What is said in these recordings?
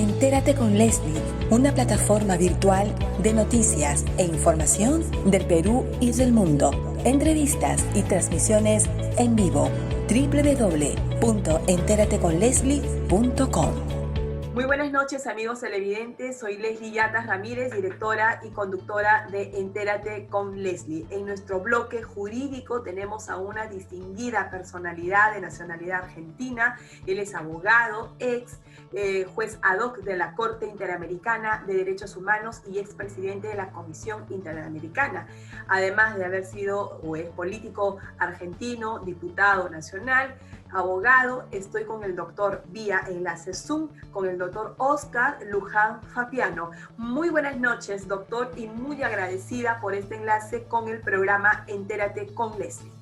Entérate con Leslie, una plataforma virtual de noticias e información del Perú y del mundo. Entrevistas y transmisiones en vivo. www.enterateconleslie.com. Muy buenas noches, amigos televidentes. Soy Leslie Yatas Ramírez, directora y conductora de Entérate con Leslie. En nuestro bloque jurídico tenemos a una distinguida personalidad de nacionalidad argentina. Él es abogado, juez ad hoc de la Corte Interamericana de Derechos Humanos y expresidente de la Comisión Interamericana. Además de haber sido político argentino, diputado nacional, abogado, estoy con el doctor vía enlace Zoom, con el doctor Oscar Luján Fapiano. Muy buenas noches, doctor, y muy agradecida por este enlace con el programa Entérate con Leslie.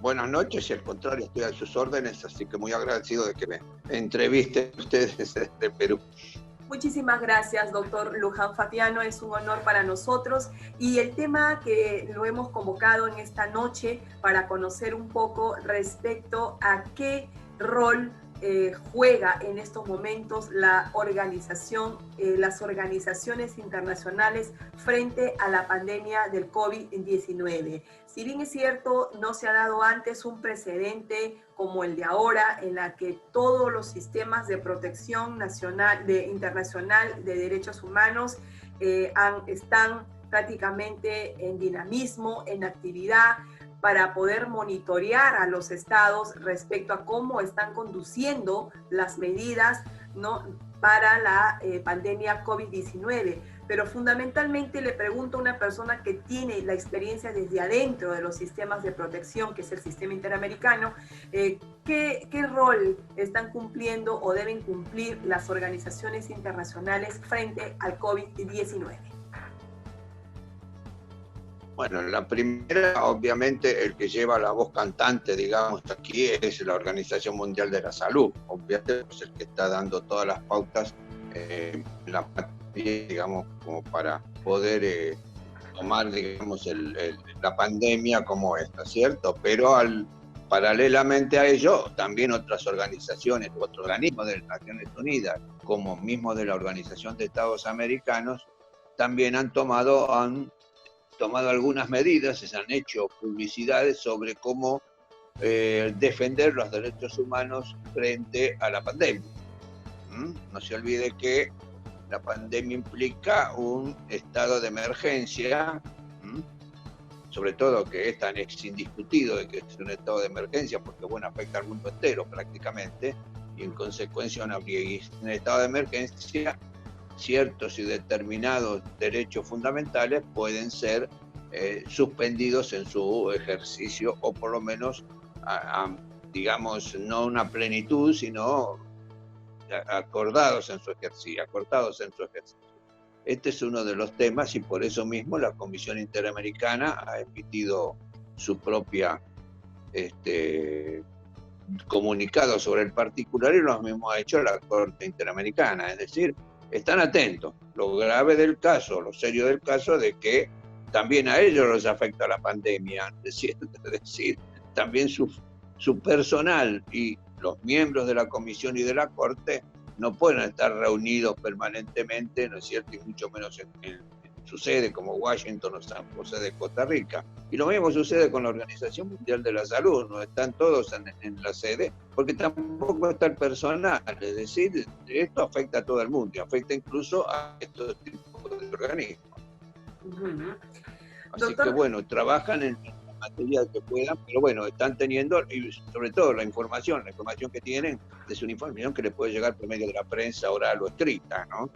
Buenas noches, y al contrario, estoy a sus órdenes, así que muy agradecido de que me entrevisten ustedes desde Perú. Muchísimas gracias, doctor Luján Fapiano, es un honor para nosotros, y el tema que lo hemos convocado en esta noche para conocer un poco respecto a qué rol juega en estos momentos las organizaciones internacionales frente a la pandemia del COVID-19. Si bien es cierto, no se ha dado antes un precedente como el de ahora, en la que todos los sistemas de protección internacional de derechos humanos están prácticamente en dinamismo, en actividad, para poder monitorear a los estados respecto a cómo están conduciendo las medidas, ¿no?, para la pandemia COVID-19. Pero fundamentalmente le pregunto a una persona que tiene la experiencia desde adentro de los sistemas de protección, que es el sistema interamericano, ¿qué rol están cumpliendo o deben cumplir las organizaciones internacionales frente al COVID-19? Bueno, la primera, obviamente, el que lleva la voz cantante, digamos, aquí es la Organización Mundial de la Salud. Obviamente es el que está dando todas las pautas en la materia, digamos, como para poder tomar, digamos, la pandemia como esta, ¿cierto? Pero paralelamente a ello, también otras organizaciones, otros organismos de las Naciones Unidas, como mismo de la Organización de Estados Americanos, también han tomado algunas medidas, se han hecho publicidades sobre cómo defender los derechos humanos frente a la pandemia. No se olvide que la pandemia implica un estado de emergencia, sobre todo que es tan indiscutido de que es un estado de emergencia, porque bueno, afecta al mundo entero prácticamente, y en consecuencia un estado de emergencia, ciertos y determinados derechos fundamentales pueden ser suspendidos en su ejercicio, o por lo menos, digamos, no una plenitud, sino acortados en su ejercicio. Este es uno de los temas, y por eso mismo la Comisión Interamericana ha emitido su propia comunicado sobre el particular, y lo mismo ha hecho la Corte Interamericana. Es decir, están atentos. Lo grave del caso, lo serio del caso, de que también a ellos les afecta la pandemia. Es decir, también su personal y los miembros de la Comisión y de la Corte no pueden estar reunidos permanentemente, ¿no es cierto? Y mucho menos en su sede como Washington o San José de Costa Rica. Y lo mismo sucede con la Organización Mundial de la Salud, no están todos en la sede, porque tampoco está el personal. Es decir, esto afecta a todo el mundo, y afecta incluso a estos tipos de organismos. Así Doctor, que bueno, trabajan en la materia que puedan, pero bueno, están teniendo, y sobre todo la información que tienen es una información que les puede llegar por medio de la prensa oral o escrita, ¿no?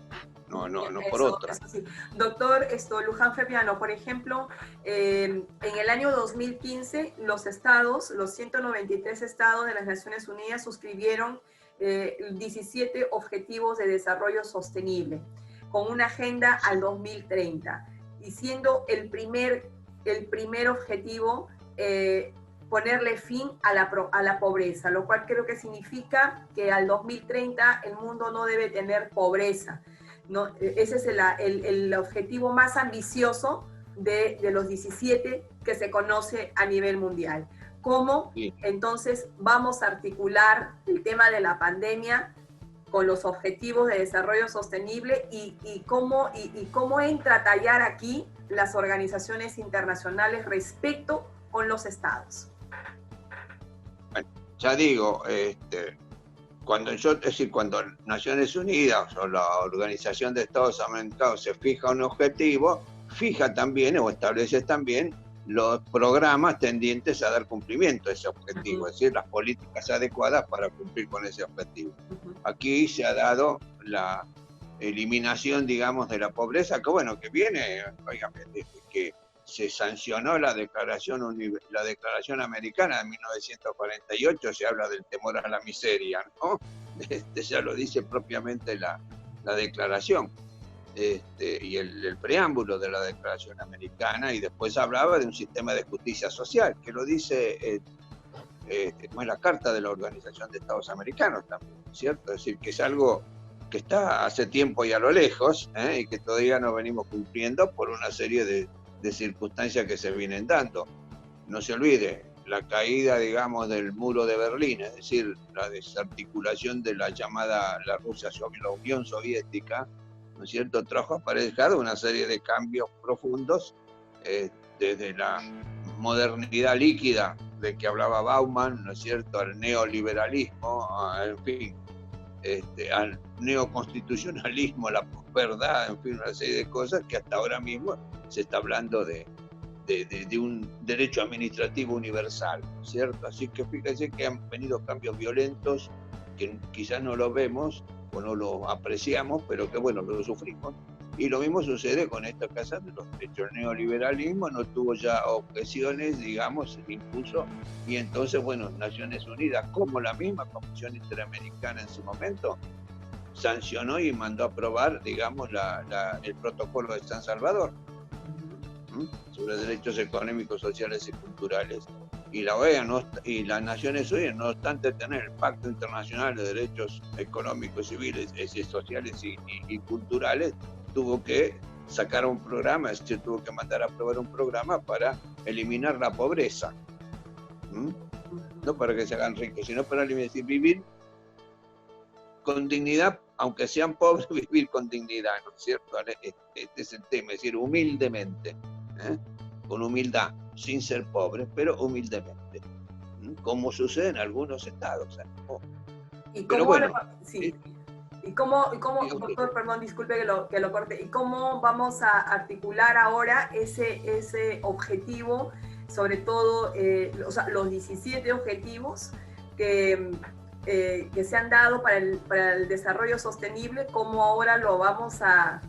No por otra. Sí. Doctor Luján Fapiano, por ejemplo, en el año 2015 los 193 estados de las Naciones Unidas suscribieron 17 objetivos de desarrollo sostenible con una agenda al 2030, y siendo el primer objetivo ponerle fin a la pobreza, lo cual creo que significa que al 2030 el mundo no debe tener pobreza, ¿no? Ese es el objetivo más ambicioso de los 17 que se conoce a nivel mundial. ¿Cómo entonces vamos a articular el tema de la pandemia con los objetivos de desarrollo sostenible y cómo entra a tallar aquí las organizaciones internacionales respecto con los estados. Bueno, ya digo, cuando Naciones Unidas o la Organización de Estados Americanos se fija un objetivo, fija también o establece también los programas tendientes a dar cumplimiento a ese objetivo, es decir, las políticas adecuadas para cumplir con ese objetivo. Aquí se ha dado la eliminación, digamos, de la pobreza, que bueno, que viene, óigame, desde que se sancionó la declaración americana de 1948, se habla del temor a la miseria, ¿no? Ya lo dice propiamente la declaración. Y el preámbulo de la Declaración Americana, y después hablaba de un sistema de justicia social, que lo dice la Carta de la Organización de Estados Americanos también, ¿cierto? Es decir, que es algo que está hace tiempo y a lo lejos, y que todavía no venimos cumpliendo por una serie de circunstancias que se vienen dando. No se olvide, la caída, digamos, del muro de Berlín, es decir, la desarticulación de la Unión Soviética, ¿no es cierto?, trajo aparejado una serie de cambios profundos, desde la modernidad líquida de que hablaba Bauman, ¿no es cierto?, al neoliberalismo, en fin, al neoconstitucionalismo, la posverdad, en fin, una serie de cosas que hasta ahora mismo se está hablando de un derecho administrativo universal, ¿cierto? Así que fíjense que han venido cambios violentos que quizás no lo vemos o no lo apreciamos, pero que bueno, lo sufrimos. Y lo mismo sucede con esta casa de los derechos. El neoliberalismo no tuvo ya objeciones, digamos, se impuso, y entonces, bueno, Naciones Unidas, como la misma Comisión Interamericana en su momento, sancionó y mandó a aprobar, digamos, el protocolo de San Salvador sobre derechos económicos, sociales y culturales. Y la OEA y las Naciones Unidas, no obstante tener el Pacto Internacional de Derechos Económicos, Civiles, Sociales y Culturales, tuvo que sacar un programa, es decir, tuvo que mandar a aprobar un programa para eliminar la pobreza. No para que se hagan ricos, sino para vivir con dignidad, aunque sean pobres, vivir con dignidad, ¿no es cierto? Este es el tema, es decir, humildemente, con humildad, sin ser pobres, pero humildemente, como sucede en algunos estados. Pero bueno, ¿Y cómo, doctor, perdón, disculpe que lo corte, y cómo vamos a articular ahora ese objetivo, sobre todo, los 17 objetivos que se han dado para el desarrollo sostenible, cómo ahora lo vamos a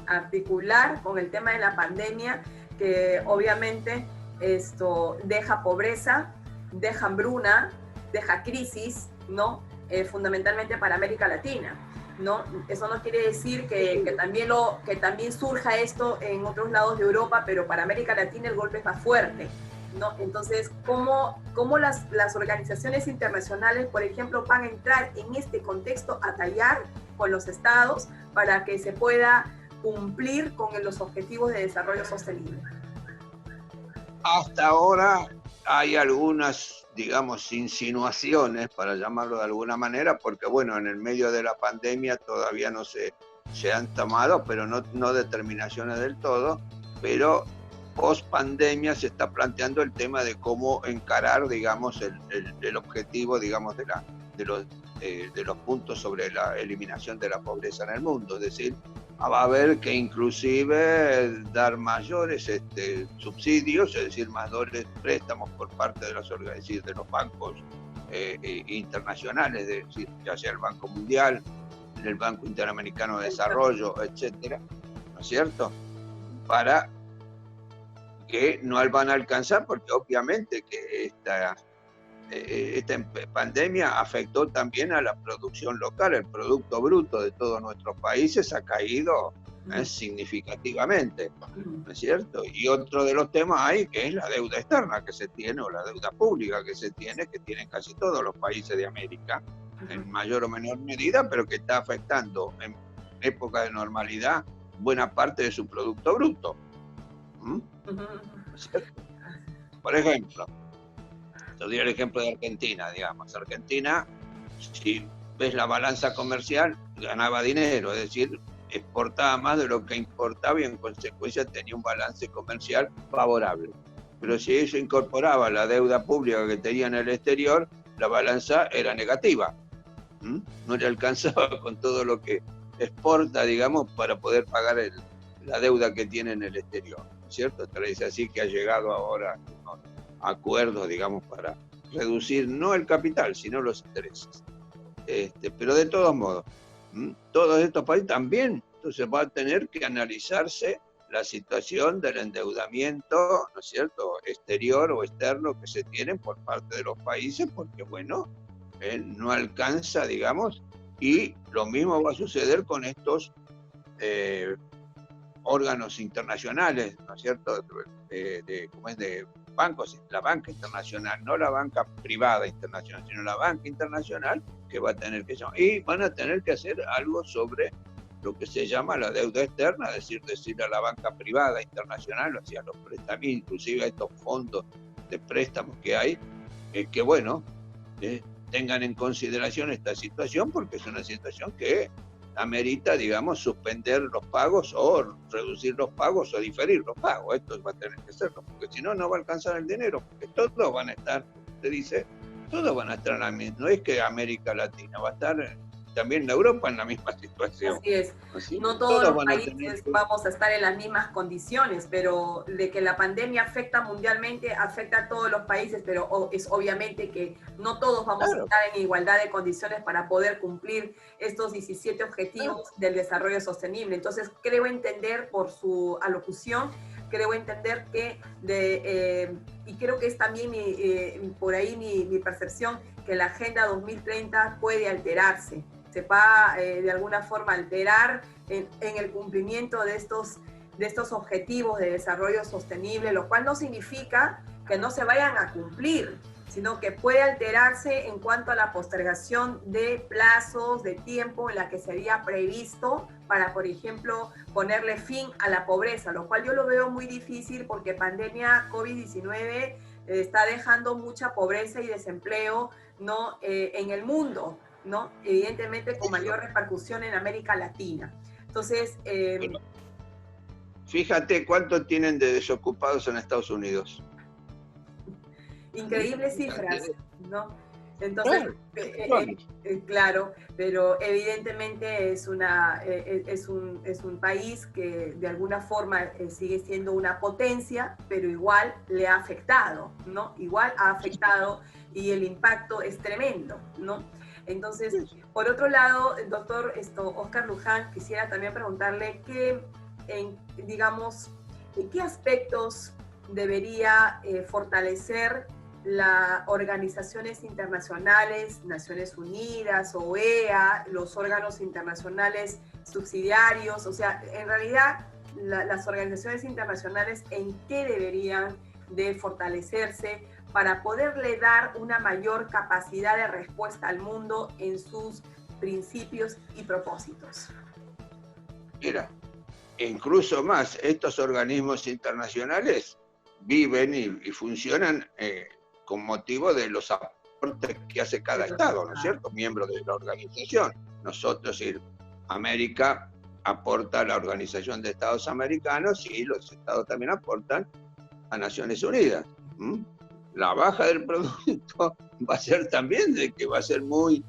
articular con el tema de la pandemia, que obviamente esto deja pobreza, deja hambruna, deja crisis, ¿no? Fundamentalmente para América Latina, ¿no? Eso no quiere decir que también surja esto en otros lados de Europa, pero para América Latina el golpe es más fuerte, ¿no? Entonces, ¿cómo las organizaciones internacionales, por ejemplo, van a entrar en este contexto a tallar con los estados para que se pueda cumplir con los objetivos de desarrollo sostenible? Hasta ahora hay algunas, digamos, insinuaciones, para llamarlo de alguna manera, porque bueno, en el medio de la pandemia todavía no se han tomado, pero no determinaciones del todo, pero post pandemia se está planteando el tema de cómo encarar, digamos, el objetivo, digamos, de los puntos sobre la eliminación de la pobreza en el mundo. Es decir, va a haber que inclusive dar mayores subsidios, es decir, mayores préstamos por parte de los bancos internacionales, es decir, ya sea el Banco Mundial, el Banco Interamericano de Desarrollo, etcétera, ¿no es cierto? Para que no van a alcanzar, porque obviamente que esta pandemia afectó también a la producción local. El Producto Bruto de todos nuestros países ha caído significativamente, ¿no es cierto? Y otro de los temas hay, que es la deuda externa que se tiene, o la deuda pública que se tiene, que tienen casi todos los países de América, en mayor o menor medida, pero que está afectando en época de normalidad buena parte de su Producto Bruto. Por ejemplo, te doy el ejemplo de Argentina, digamos. Argentina, si ves la balanza comercial, ganaba dinero, es decir, exportaba más de lo que importaba y en consecuencia tenía un balance comercial favorable. Pero si eso incorporaba la deuda pública que tenía en el exterior, la balanza era negativa. No le alcanzaba con todo lo que exporta, digamos, para poder pagar la deuda que tiene en el exterior, ¿no es cierto? Es así que ha llegado ahora a acuerdos, digamos, para reducir no el capital, sino los intereses. Pero de todos modos, todos estos países también, entonces va a tener que analizarse la situación del endeudamiento, ¿no es cierto?, exterior o externo que se tienen por parte de los países, porque bueno, no alcanza, digamos, y lo mismo va a suceder con estos órganos internacionales, ¿no es cierto?, como es de bancos, la banca internacional, no la banca privada internacional, sino la banca internacional, que va a tener que llamar, y van a tener que hacer algo sobre lo que se llama la deuda externa, es decir a la banca privada internacional, o sea, los préstamos, inclusive a estos fondos de préstamos que hay, que bueno, tengan en consideración esta situación, porque es una situación que amerita, digamos, suspender los pagos o reducir los pagos o diferir los pagos. Esto va a tener que hacerlo, porque si no, no va a alcanzar el dinero, porque todos van a estar, usted dice, todos van a estar en la misma, no es que América Latina, va a estar también Europa en la misma situación. Así es. ¿Así? No todos los países vamos a estar en las mismas condiciones, pero de que la pandemia afecta mundialmente, afecta a todos los países, pero es obviamente que no todos vamos a estar en igualdad de condiciones para poder cumplir estos 17 objetivos del desarrollo sostenible. Entonces, creo entender por su alocución, creo entender que, y creo que es también por ahí mi percepción, que la Agenda 2030 puede alterarse. Se va de alguna forma alterar en el cumplimiento de estos objetivos de desarrollo sostenible, lo cual no significa que no se vayan a cumplir, sino que puede alterarse en cuanto a la postergación de plazos, de tiempo en la que sería previsto para, por ejemplo, ponerle fin a la pobreza, lo cual yo lo veo muy difícil porque pandemia COVID-19 está dejando mucha pobreza y desempleo, ¿no?, en el mundo, ¿no? Evidentemente con mayor repercusión en América Latina. Entonces... fíjate cuánto tienen de desocupados en Estados Unidos. Increíbles cifras, ¿no? Entonces, claro, pero evidentemente es un país que de alguna forma sigue siendo una potencia, pero igual le ha afectado, ¿no? Igual ha afectado y el impacto es tremendo, ¿no? Entonces, por otro lado, el doctor Óscar Luján, quisiera también preguntarle digamos, en qué aspectos debería fortalecer las organizaciones internacionales, Naciones Unidas, OEA, los órganos internacionales subsidiarios, o sea, en realidad las organizaciones internacionales, ¿en qué deberían de fortalecerse para poderle dar una mayor capacidad de respuesta al mundo en sus principios y propósitos? Mira, incluso más, estos organismos internacionales viven y funcionan con motivo de los aportes que hace cada Estado, ¿no es cierto?, miembro de la organización. Nosotros, América aporta a la Organización de Estados Americanos y los Estados también aportan a Naciones Unidas. La baja del producto va a ser también de que va a ser muy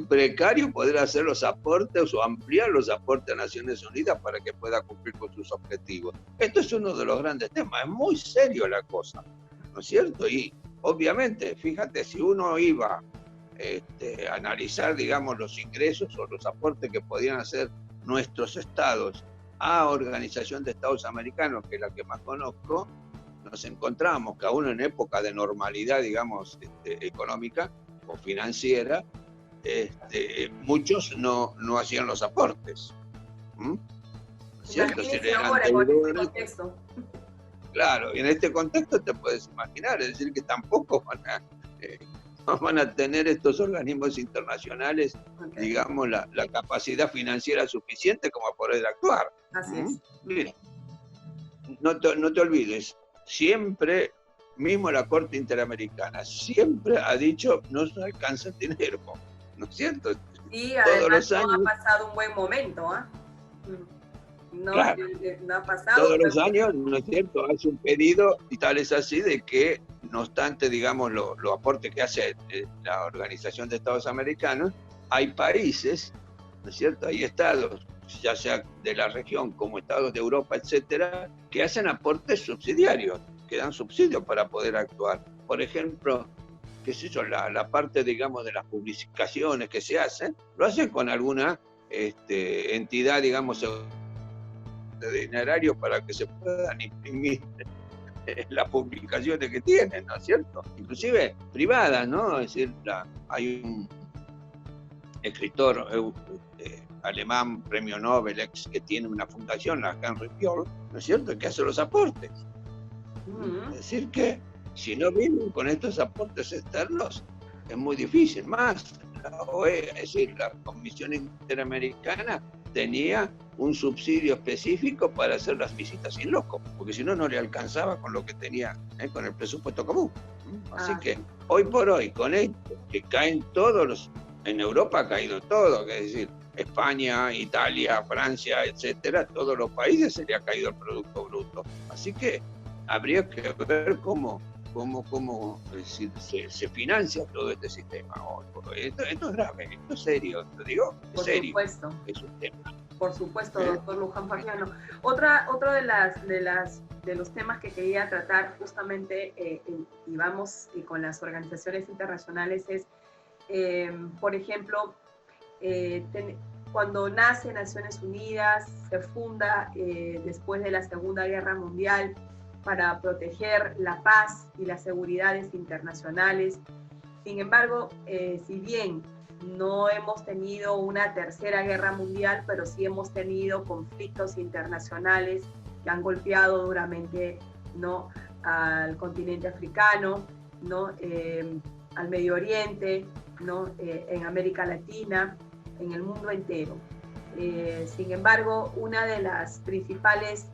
precario poder hacer los aportes o ampliar los aportes a Naciones Unidas para que pueda cumplir con sus objetivos. Esto es uno de los grandes temas, es muy serio la cosa, ¿no es cierto? Y obviamente, fíjate, si uno iba a analizar, digamos, los ingresos o los aportes que podían hacer nuestros estados a Organización de Estados Americanos, que es la que más conozco, nos encontramos que aún en época de normalidad, digamos, económica o financiera, muchos no hacían los aportes. ¿Cierto? Ahora, con este contexto. Claro, y en este contexto te puedes imaginar, es decir, que tampoco van a tener estos organismos internacionales, digamos, la capacidad financiera suficiente como para poder actuar. Así es. Mira, no te olvides, siempre, mismo la Corte Interamericana, siempre ha dicho, no se alcanza el dinero, ¿no es cierto? Sí, todos además los no años, ha pasado un buen momento, ¿ah? No, claro, no ha pasado. todos los años, ¿no es cierto?, hace un pedido y tal es así de que, no obstante, digamos, los aportes que hace la Organización de Estados Americanos, hay países, ¿no es cierto?, hay estados, ya sea de la región como estados de Europa, etcétera, que hacen aportes subsidiarios, que dan subsidios para poder actuar. Por ejemplo, qué sé yo, la parte, digamos, de las publicaciones que se hacen, lo hacen con alguna entidad, digamos, de dinerario para que se puedan imprimir las publicaciones que tienen, ¿no es cierto? Inclusive privadas, ¿no? Es decir, hay un escritor alemán, premio Nobel, que tiene una fundación, la Henry Ford, ¿no es cierto?, que hace los aportes. Es decir, que si no vienen con estos aportes externos, es muy difícil. Más, la OEA, es decir, la Comisión Interamericana, tenía un subsidio específico para hacer las visitas sin loco, porque si no, no le alcanzaba con lo que tenía, con el presupuesto común. Así que hoy por hoy, con esto, que caen todos los, en Europa ha caído todo, es decir, España, Italia, Francia, etcétera, todos los países se le ha caído el Producto Bruto. Así que habría que ver cómo es decir, se financia todo este sistema. Esto es grave, esto es serio, te digo, es por serio. Supuesto. Es un tema. Por supuesto, doctor Luján Fabiano. Otro de los temas que quería tratar justamente, y vamos con las organizaciones internacionales, es, por ejemplo, cuando nace Naciones Unidas, se funda después de la Segunda Guerra Mundial para proteger la paz y las seguridades internacionales. Sin embargo, si bien no hemos tenido una tercera guerra mundial, pero sí hemos tenido conflictos internacionales que han golpeado duramente, ¿no?, al continente africano, ¿no?, al Medio Oriente, ¿no?, en América Latina, en el mundo entero. Sin embargo, una de las principales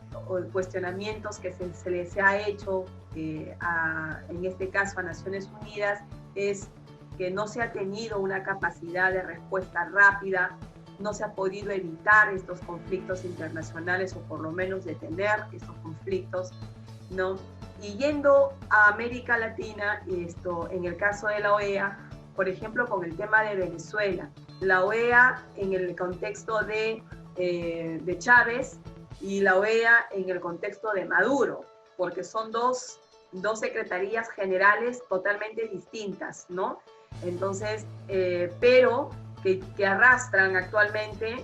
cuestionamientos que se les ha hecho en este caso a Naciones Unidas es que no se ha tenido una capacidad de respuesta rápida, no se ha podido evitar estos conflictos internacionales o por lo menos detener estos conflictos, ¿no? Y yendo a América Latina, en el caso de la OEA, por ejemplo, con el tema de Venezuela, la OEA en el contexto de Chávez y la OEA en el contexto de Maduro, porque son dos secretarías generales totalmente distintas, ¿no? Entonces, pero que arrastran actualmente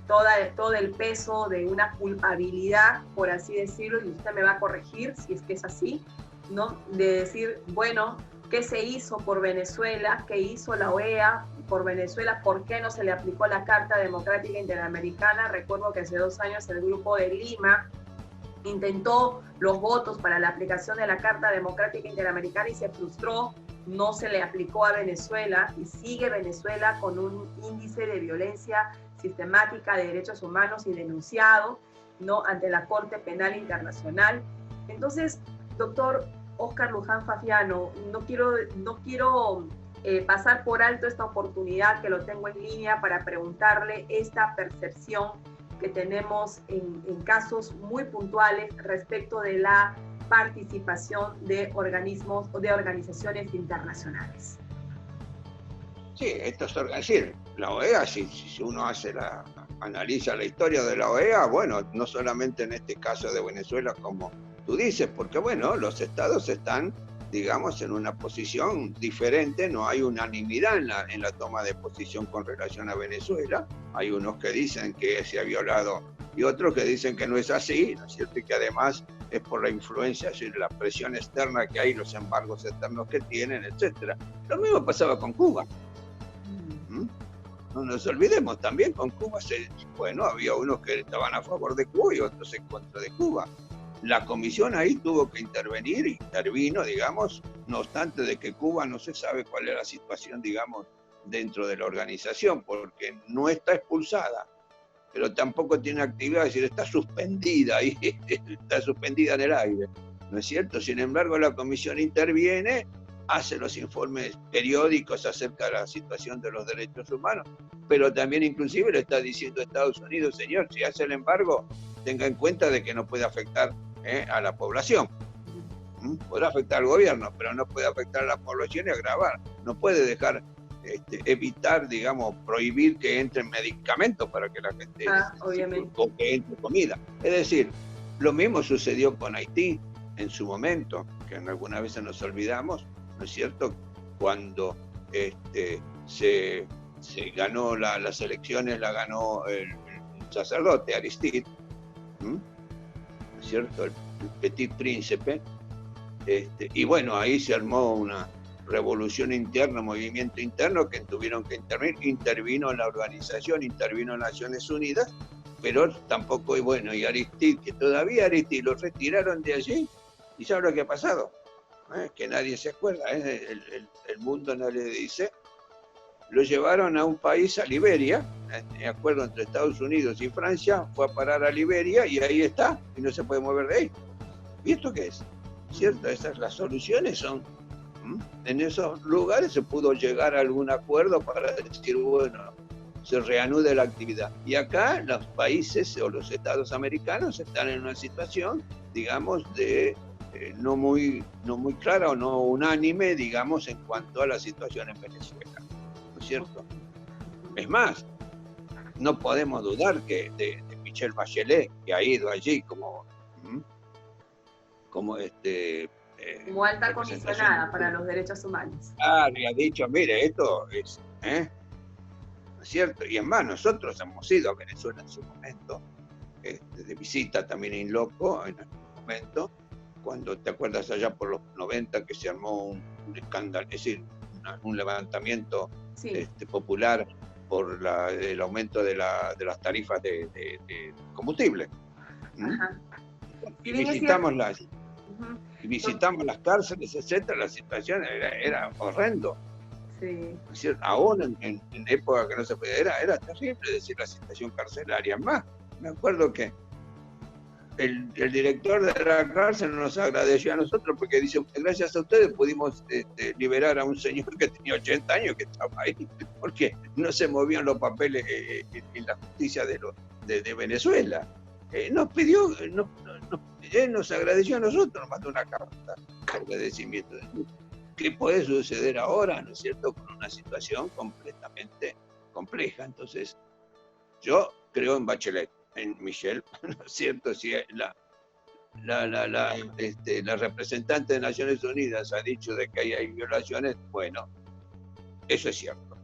todo el peso de una culpabilidad, por así decirlo, y usted me va a corregir si es que es así, ¿no? De decir, bueno, ¿qué se hizo por Venezuela? ¿Qué hizo la OEA por Venezuela? ¿Por qué no se le aplicó la Carta Democrática Interamericana? Recuerdo que hace 2 años el Grupo de Lima intentó los votos para la aplicación de la Carta Democrática Interamericana y se frustró, no se le aplicó a Venezuela y sigue Venezuela con un índice de violencia sistemática de derechos humanos y denunciado, ¿no?, ante la Corte Penal Internacional. Entonces, doctor Óscar Luján Fabiano, no quiero pasar por alto esta oportunidad que lo tengo en línea para preguntarle esta percepción que tenemos en casos muy puntuales respecto de la participación de organismos o de organizaciones internacionales. Sí, esto es decir, la OEA, si uno analiza la historia de la OEA, bueno, no solamente en este caso de Venezuela como tú dices, porque bueno, los estados están, digamos, en una posición diferente, no hay unanimidad en la toma de posición con relación a Venezuela. Hay unos que dicen que se ha violado y otros que dicen que no es así, ¿no es cierto? Y que además es por la influencia, es decir, la presión externa que hay, los embargos externos que tienen, etc. Lo mismo pasaba con Cuba. No nos olvidemos, también con Cuba, bueno, había unos que estaban a favor de Cuba y otros en contra de Cuba. La comisión ahí tuvo que intervenir, intervino, digamos, no obstante de que Cuba no se sabe cuál es la situación, digamos, dentro de la organización, porque no está expulsada, pero tampoco tiene actividad, es decir, está suspendida ahí, está suspendida en el aire, ¿no es cierto? Sin embargo, la comisión interviene hace los informes periódicos acerca de la situación de los derechos humanos, pero también inclusive le está diciendo a Estados Unidos, señor, si hace el embargo, tenga en cuenta de que no puede afectar a la población. Podrá afectar al gobierno, pero no puede afectar a la población y agravar. No puede dejar, evitar, digamos, prohibir que entren medicamentos para que la gente obviamente. o que entre comida. Es decir, lo mismo sucedió con Haití en su momento, que algunas veces nos olvidamos, ¿no es cierto? Cuando se ganó las elecciones, la ganó el sacerdote Aristide, ¿no es cierto? El Petit Príncipe. Y bueno, ahí se armó una revolución interna, movimiento interno que tuvieron que intervenir. Intervino la organización, intervino Naciones Unidas, pero tampoco, y bueno, y Aristide, que todavía Aristide lo retiraron de allí, y ¿sabe lo que ha pasado? Que nadie se acuerda, el mundo no le dice. Lo llevaron a un país, a Liberia, de acuerdo entre Estados Unidos y Francia, fue a parar a Liberia y ahí está, y no se puede mover de ahí. ¿Y esto qué es? ¿Cierto? Esas las soluciones son, en esos lugares se pudo llegar a algún acuerdo para decir, bueno, se reanude la actividad. Y acá los países o los estados americanos están en una situación, digamos, de no muy clara o no unánime, digamos, en cuanto a la situación en Venezuela, ¿no es cierto? Es más, no podemos dudar que de Michelle Bachelet, que ha ido allí como alta comisionada para los derechos humanos. Y ha dicho, mire, esto es, ¿no es cierto? Y es más, nosotros hemos ido a Venezuela en su momento, de visita también in loco, en algún momento, cuando te acuerdas allá por los 90 que se armó un escándalo, es decir, un levantamiento popular por el aumento de las tarifas de combustible. Y visitamos las cárceles, etcétera, la situación era horrendo. Sí. Aún en época que no se podía, era terrible, decir, la situación carcelaria. Más, me acuerdo que el director de la cárcel nos agradeció a nosotros porque dice, gracias a ustedes pudimos liberar a un señor que tenía 80 años que estaba ahí, porque no se movían los papeles en la justicia de Venezuela. Nos pidió, él nos agradeció a nosotros, nos mandó una carta de agradecimiento. ¿Qué puede suceder ahora, no es cierto?, con una situación completamente compleja? Entonces, yo creo en Bachelet, en Michelle, ¿no es cierto? Si la representante de Naciones Unidas ha dicho de que hay violaciones, bueno, eso es cierto.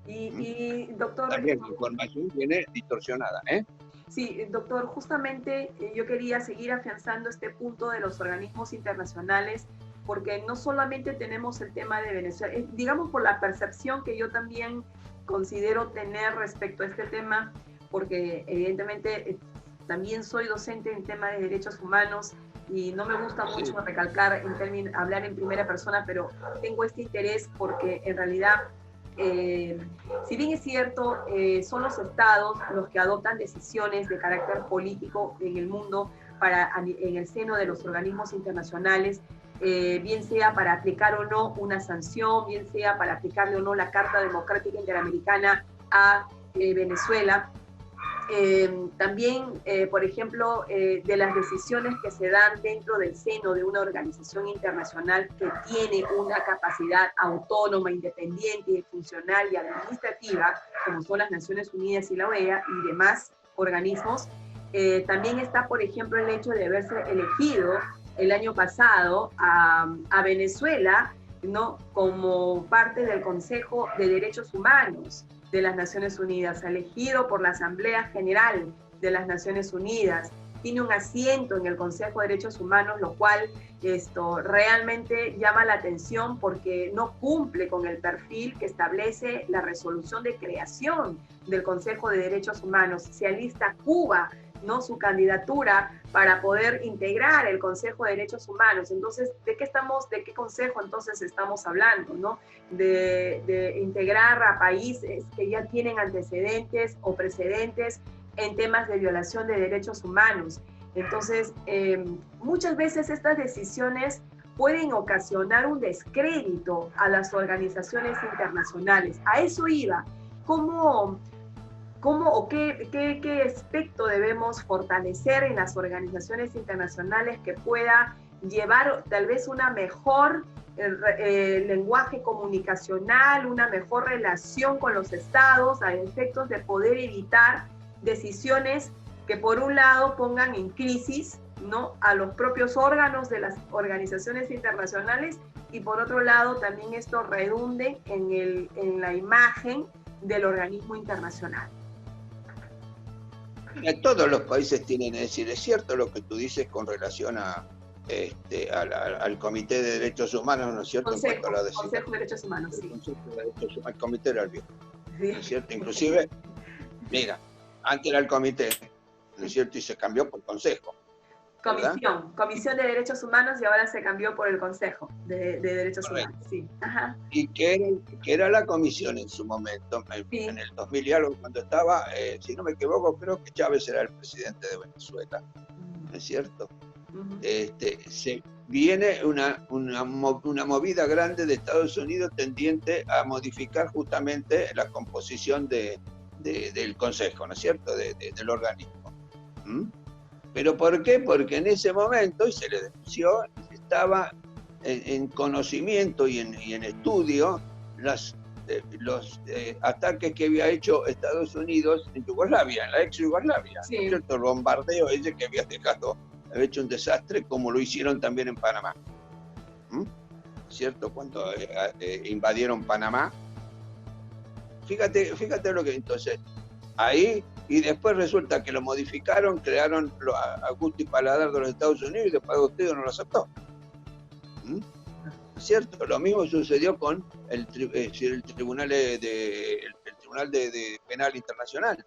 Y doctor... También la información viene distorsionada, ¿eh? Sí, doctor, justamente yo quería seguir afianzando este punto de los organismos internacionales, porque no solamente tenemos el tema de Venezuela, digamos por la percepción que yo también considero tener respecto a este tema, porque evidentemente también soy docente en tema de derechos humanos y no me gusta mucho recalcar, hablar en primera persona, pero tengo este interés porque en realidad, si bien es cierto, son los estados los que adoptan decisiones de carácter político en el mundo en el seno de los organismos internacionales, bien sea para aplicar o no una sanción, bien sea para aplicarle o no la Carta Democrática Interamericana a Venezuela. También, por ejemplo, de las decisiones que se dan dentro del seno de una organización internacional que tiene una capacidad autónoma, independiente, funcional y administrativa, como son las Naciones Unidas y la OEA y demás organismos. También está, por ejemplo, el hecho de haberse elegido el año pasado a Venezuela, ¿no?, como parte del Consejo de Derechos Humanos de las Naciones Unidas, elegido por la Asamblea General de las Naciones Unidas, tiene un asiento en el Consejo de Derechos Humanos, lo cual realmente llama la atención porque no cumple con el perfil que establece la resolución de creación del Consejo de Derechos Humanos. Se alista Cuba, ¿no?, su candidatura para poder integrar el Consejo de Derechos Humanos. Entonces, ¿de qué consejo entonces estamos hablando, ¿no? De integrar a países que ya tienen antecedentes o precedentes en temas de violación de derechos humanos. Entonces, muchas veces estas decisiones pueden ocasionar un descrédito a las organizaciones internacionales. A eso iba. ¿Cómo o qué aspecto debemos fortalecer en las organizaciones internacionales que pueda llevar tal vez una mejor lenguaje comunicacional, una mejor relación con los estados a efectos de poder evitar decisiones que por un lado pongan en crisis, ¿no?, a los propios órganos de las organizaciones internacionales y por otro lado también esto redunde en la imagen del organismo internacional? Todos los países tienen, es decir, es cierto lo que tú dices con relación al Comité de Derechos Humanos, ¿no es cierto? Consejo de Derechos Humanos, sí. El Comité era el viejo, ¿no es cierto? Inclusive, mira, antes era el Comité, ¿no es cierto? Y se cambió por Consejo. Comisión de Derechos Humanos y ahora se cambió por el Consejo de Derechos Correcto. Humanos. Sí. Ajá. Y que era la comisión en su momento, Sí. en el 2000 y algo, cuando estaba, si no me equivoco, creo que Chávez era el presidente de Venezuela, ¿no es cierto? Se viene una movida grande de Estados Unidos tendiente a modificar justamente la composición del Consejo, ¿no es cierto?, del organismo. ¿Pero por qué? Porque en ese momento, y se le denunció, estaba en conocimiento y en estudio los ataques que había hecho Estados Unidos en Yugoslavia, en la ex Yugoslavia, Sí. ¿cierto? El bombardeo ese que había hecho un desastre, como lo hicieron también en Panamá. ¿Cierto? Cuando invadieron Panamá. Fíjate lo que entonces, ahí, y después resulta que lo modificaron, crearon a gusto y paladar de los Estados Unidos y después usted no lo aceptó. ¿Cierto? Lo mismo sucedió con el Tribunal de Penal Internacional.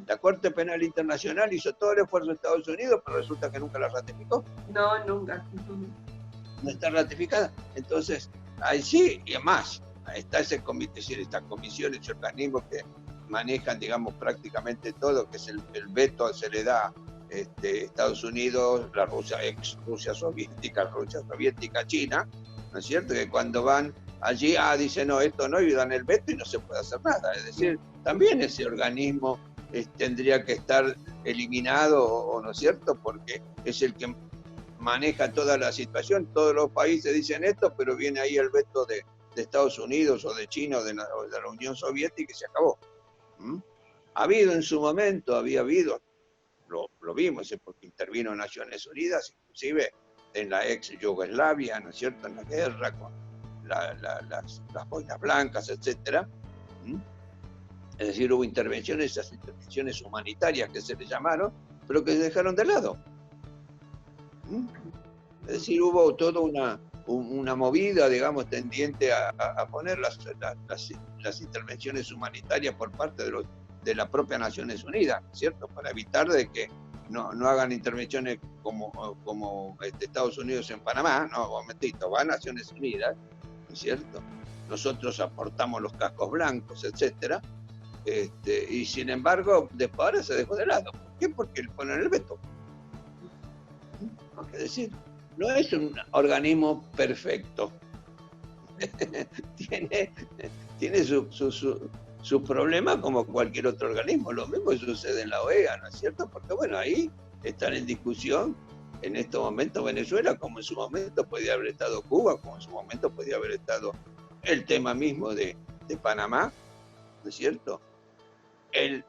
La Corte Penal Internacional hizo todo el esfuerzo de Estados Unidos, pero resulta que nunca la ratificó. No, nunca. No está ratificada. Entonces, ahí sí, y además, está ese comité, es decir, esta comisión, ese organismo que manejan, digamos, prácticamente todo, que es el veto se le da Estados Unidos, la ex Rusia soviética, China, ¿no es cierto? Que cuando van allí, dicen no, esto no, y dan el veto y no se puede hacer nada. Es decir, también ese organismo tendría que estar eliminado, ¿no es cierto? Porque es el que maneja toda la situación. Todos los países dicen esto, pero viene ahí el veto de Estados Unidos o de China o de la Unión Soviética y se acabó. Ha habido en su momento, había habido, lo vimos, porque intervino Naciones Unidas, inclusive en la ex Yugoslavia, ¿no es cierto?, en la guerra con las boinas blancas, etc. Es decir, hubo intervenciones, esas intervenciones humanitarias que se le llamaron, pero que se dejaron de lado. Es decir, hubo toda una movida, digamos, tendiente a poner las intervenciones humanitarias por parte de la propia Naciones Unidas, ¿cierto? Para evitar de que no hagan intervenciones como Estados Unidos en Panamá, no, momentito, va a Naciones Unidas, ¿cierto? Nosotros aportamos los cascos blancos, etcétera, y sin embargo, después ahora se dejó de lado. ¿Por qué? Porque le ponen el veto. Es decir, no es un organismo perfecto. tiene sus problemas como cualquier otro organismo. Lo mismo sucede en la OEA, ¿no es cierto? Porque bueno, ahí están en discusión en estos momentos Venezuela, como en su momento podía haber estado Cuba, como en su momento podía haber estado el tema mismo de Panamá, ¿no es cierto? El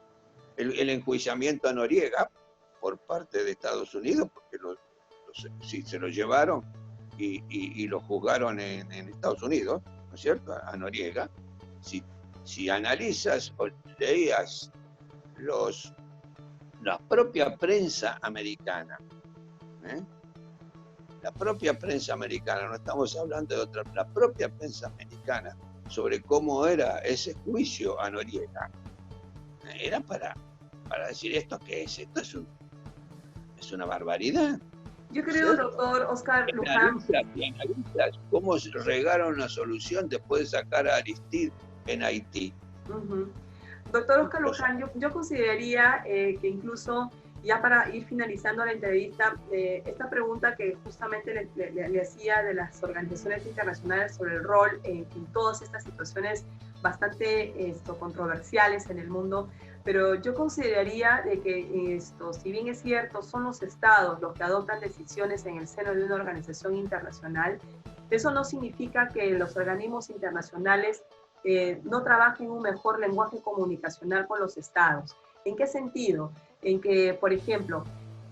enjuiciamiento a Noriega por parte de Estados Unidos, porque sí, se lo llevaron y lo juzgaron en Estados Unidos, ¿no es cierto?, a Noriega. Si analizas o leías la propia prensa americana, la propia prensa americana, no estamos hablando de otra, la propia prensa americana, sobre cómo era ese juicio a Noriega, era para decir esto que es, esto es una barbaridad. Yo creo, ¿cierto? doctor Oscar Luján. Analizas cómo regaron la solución después de sacar a Aristide en Haití. Doctor Oscar Luján, yo consideraría que incluso Ya para ir finalizando la entrevista, esta pregunta que justamente le hacía de las organizaciones internacionales sobre el rol en todas estas situaciones bastante controversiales en el mundo, pero yo consideraría de que si bien es cierto, son los estados los que adoptan decisiones en el seno de una organización internacional, eso no significa que los organismos internacionales no trabajen un mejor lenguaje comunicacional con los estados. ¿En qué sentido? En que, por ejemplo,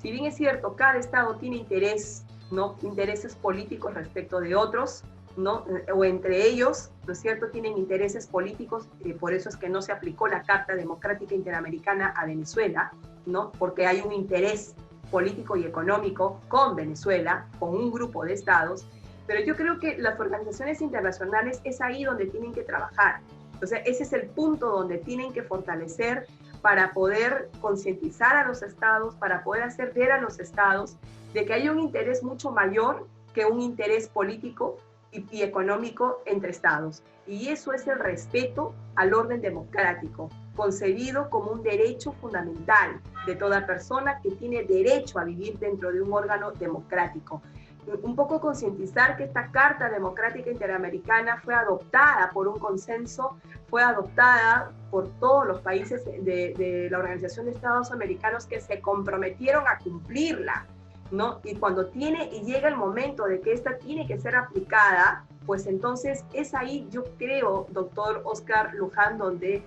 si bien es cierto, cada estado tiene interés, ¿no? Intereses políticos respecto de otros, ¿no? O entre ellos, ¿no es cierto?, tienen intereses políticos, por eso es que no se aplicó la Carta Democrática Interamericana a Venezuela, ¿no? Porque hay un interés político y económico con Venezuela, con un grupo de estados, pero yo creo que las organizaciones internacionales es ahí donde tienen que trabajar. O sea, ese es el punto donde tienen que fortalecer para poder concientizar a los estados, para poder hacer ver a los estados de que hay un interés mucho mayor que un interés político y económico entre estados. Y eso es el respeto al orden democrático, concebido como un derecho fundamental de toda persona que tiene derecho a vivir dentro de un órgano democrático. Un poco concientizar que esta Carta Democrática Interamericana fue adoptada por un consenso, fue adoptada por todos los países de la Organización de Estados Americanos que se comprometieron a cumplirla, ¿no? Y cuando llega el momento de que esta tiene que ser aplicada, pues entonces es ahí, yo creo, doctor Oscar Luján, donde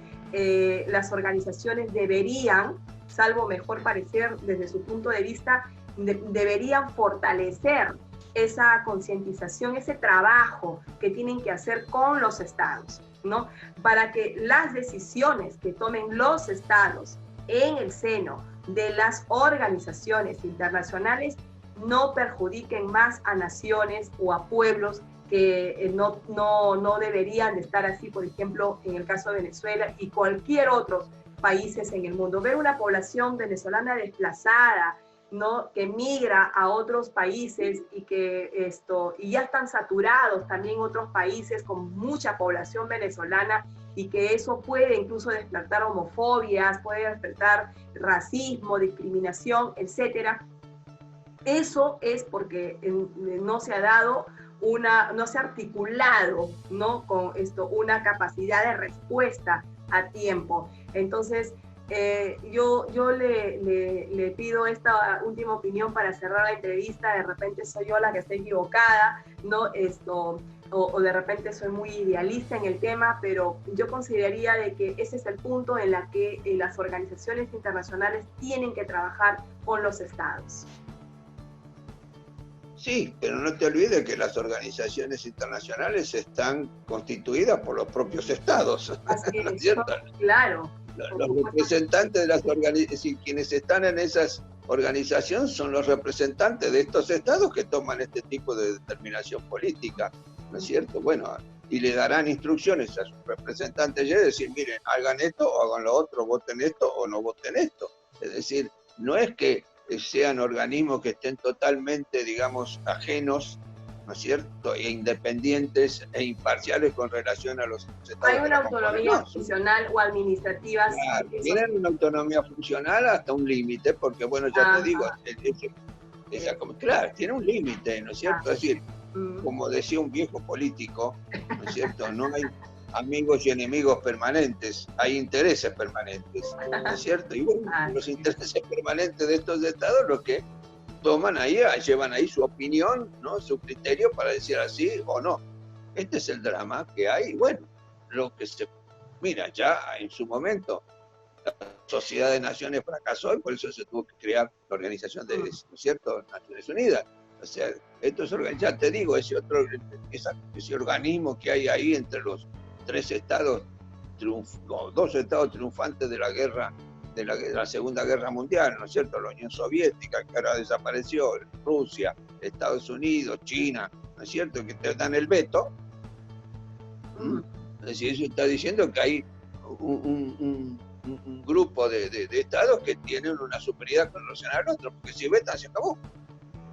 las organizaciones deberían, salvo mejor parecer desde su punto de vista, deberían fortalecer esa concientización, ese trabajo que tienen que hacer con los estados, ¿no? Para que las decisiones que tomen los estados en el seno de las organizaciones internacionales no perjudiquen más a naciones o a pueblos que no deberían de estar así, por ejemplo, en el caso de Venezuela y cualquier otro países en el mundo. Ver una población venezolana desplazada, ¿no?, que migra a otros países y que y ya están saturados también otros países con mucha población venezolana, y que eso puede incluso despertar homofobias, puede despertar racismo, discriminación, etcétera. Eso es porque no se ha dado no se ha articulado, ¿no?, con una capacidad de respuesta a tiempo. Entonces, yo le pido esta última opinión para cerrar la entrevista. De repente soy yo la que está equivocada, ¿no? O de repente soy muy idealista en el tema, pero yo consideraría de que ese es el punto en la que las organizaciones internacionales tienen que trabajar con los estados. Sí, pero no te olvides que las organizaciones internacionales están constituidas por los propios estados. Así es, ¿no es cierto? Claro. Los representantes de las organizaciones, quienes están en esas organizaciones son los representantes de estos estados que toman este tipo de determinación política, ¿no es cierto? Bueno, y le darán instrucciones a sus representantes y decir, miren, hagan esto o hagan lo otro, voten esto o no voten esto. Es decir, no es que sean organismos que estén totalmente, digamos, ajenos, ¿no es cierto?, e independientes e imparciales con relación a los estados. Hay una autonomía funcional o administrativa. Claro, tienen una autonomía funcional hasta un límite, porque bueno, ya te digo, claro, tiene un límite, ¿no es cierto? Es decir, como decía un viejo político, ¿no es cierto?, no hay amigos y enemigos permanentes, hay intereses permanentes, ¿no es cierto? Y bueno, los intereses permanentes de estos estados, los que toman ahí, llevan ahí su opinión, ¿no?, su criterio para decir así o no. Este es el drama que hay. Bueno, lo que mira, ya en su momento la Sociedad de Naciones fracasó y por eso se tuvo que crear la organización de, ¿no es cierto?, Naciones Unidas. O sea, esto es, ya te digo, ese organismo que hay ahí entre los tres estados, dos estados triunfantes de la guerra, de la Segunda Guerra Mundial, ¿no es cierto?, la Unión Soviética, que ahora desapareció, Rusia, Estados Unidos, China, ¿no es cierto?, que te dan el veto. Es decir, eso está diciendo que hay un grupo de estados que tienen una superioridad con relación al otro, porque si vetan se acabó.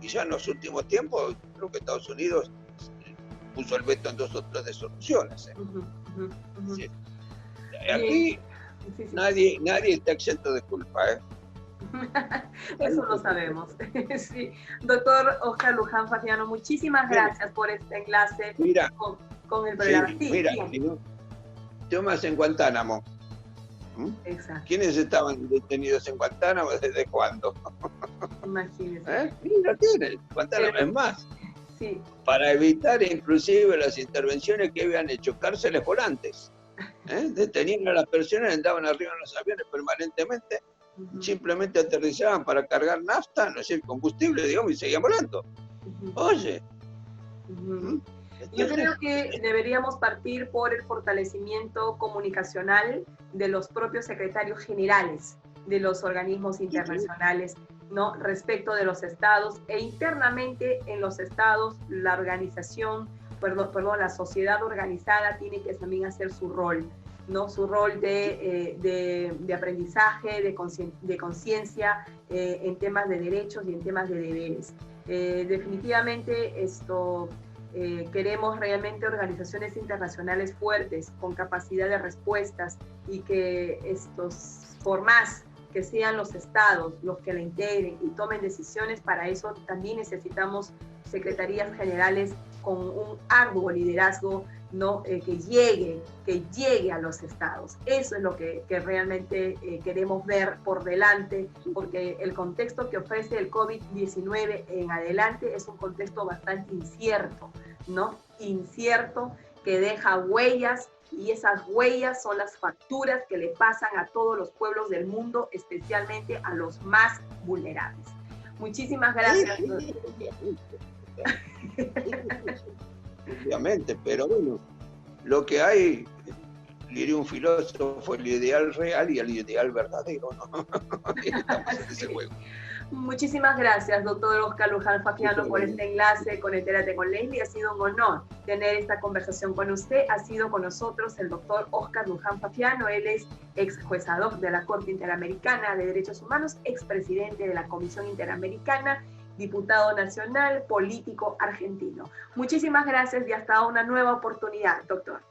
Y ya en los últimos tiempos, creo que Estados Unidos puso el veto en 2 o 3 resoluciones. Sí. Aquí nadie está exento de culpa, Eso lo sabemos. Sí. Doctor Oscar Luján Fagiano, muchísimas gracias por este enlace Mira, con el programa. sí, Sí, mira, bien. Tomas en Guantánamo. Exacto. ¿Quiénes estaban detenidos en Guantánamo? ¿Desde cuándo? Imagínese. Mira, tiene Guantánamo. Pero, Es más, sí. para evitar inclusive las intervenciones que habían hecho, cárceles volantes. Detenían a las personas, andaban arriba en los aviones permanentemente, simplemente aterrizaban para cargar nafta, no sé, combustible, digamos, y seguían volando. Oye. Yo creo que deberíamos partir por el fortalecimiento comunicacional de los propios secretarios generales de los organismos internacionales, ¿no? Respecto de los estados, e internamente en los estados la organización, la sociedad organizada tiene que también hacer su rol, ¿no? Su rol de aprendizaje, de conciencia en temas de derechos y en temas de deberes. Definitivamente esto... queremos realmente organizaciones internacionales fuertes, con capacidad de respuestas, y que por más que sean los estados los que la integren y tomen decisiones, para eso también necesitamos secretarías generales con un arduo liderazgo, ¿no? Que llegue a los estados. Eso es lo que realmente queremos ver por delante, porque el contexto que ofrece el COVID-19 en adelante es un contexto bastante incierto, ¿no? Incierto, que deja huellas, y esas huellas son las facturas que le pasan a todos los pueblos del mundo, especialmente a los más vulnerables. Muchísimas gracias. Obviamente, pero bueno, lo que hay, diría un filósofo, el ideal real y el ideal verdadero, ¿no? Estamos en ese juego. Muchísimas gracias, doctor Oscar Luján Fagiano, por este enlace con Entérate con Leslie. Ha sido un honor tener esta conversación con usted. Ha sido con nosotros el doctor Oscar Luján Fagiano. Él es ex juezador de la Corte Interamericana de Derechos Humanos, expresidente de la Comisión Interamericana, diputado nacional, político argentino. Muchísimas gracias y hasta una nueva oportunidad, doctor.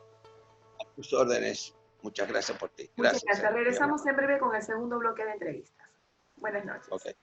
A tus órdenes. Muchas gracias por ti. Muchas gracias. Regresamos en breve con el segundo bloque de entrevistas. Buenas noches. Okay.